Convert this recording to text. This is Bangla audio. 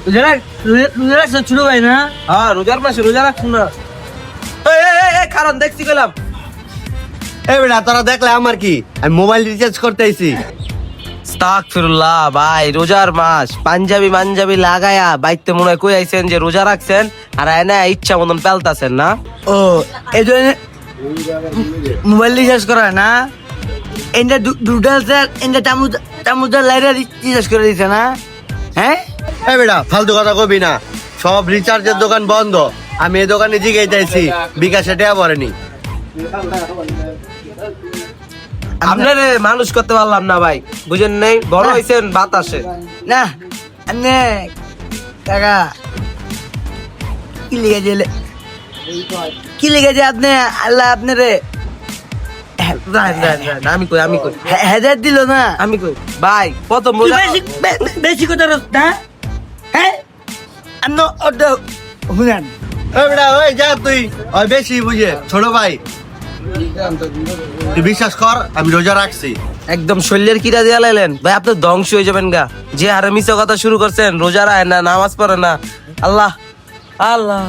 রোজা রাখছো ছোট ভাই না? হ্যাঁ রোজার মাসে রোজা রাখছো না? কারণ দেখছি গেলাম। এই বেটা তোরা দেখলে আমার কি, আমি মোবাইল রিচার্জ করতে আইছি। আস্তাগফিরুল্লাহ ভাই, রোজার মাস পাঞ্জাবি লাগায়া বাইতে মনে হয় কই আইছেন যে রোজা রাখছেন আর এনে ইচ্ছা মতন পেলতাছেন না? ও এই জন্য মোবাইল রিচার্জ করা হয় না? এটা দুটা এটা চামুচার লাইরে রিচার্জ করে দিছে না? হ্যাঁ এই বেটা ফালতু কথা কবি না, সব রিচার্জের দোকান বন্ধ। আমি এই দোকানে জিগাইতেছি, বিকাশে টাকা পড়েনি। আপনারে মানুষ করতে পারলাম না ভাই, বুঝেন নাই? বড় হইছেন বাতাসে। না এমনি কাকা কি লিখেছে আপনি? আল্লাহ আপনারে আমি কই হেদায়েত দিল না? আমি কই ভাই প্রথম তুই রোজা বেশি কথা না? হ্যাঁ আপনি ওটা শুনেন। এই বেটা ওই যা, তুই ওই বেশি বুঝে ছোট ভাই, তুই বিশ্বাস কর আমি রোজা রাখছি। একদম শরীরের কিরা দিয়া লাইলেন ভাই, আপনি ধ্বংস হয়ে যাবেন গা। যে হারে মিছা কথা শুরু করছেন, রোজা রায় না, নামাজ পড়ে না। আল্লাহ আল্লাহ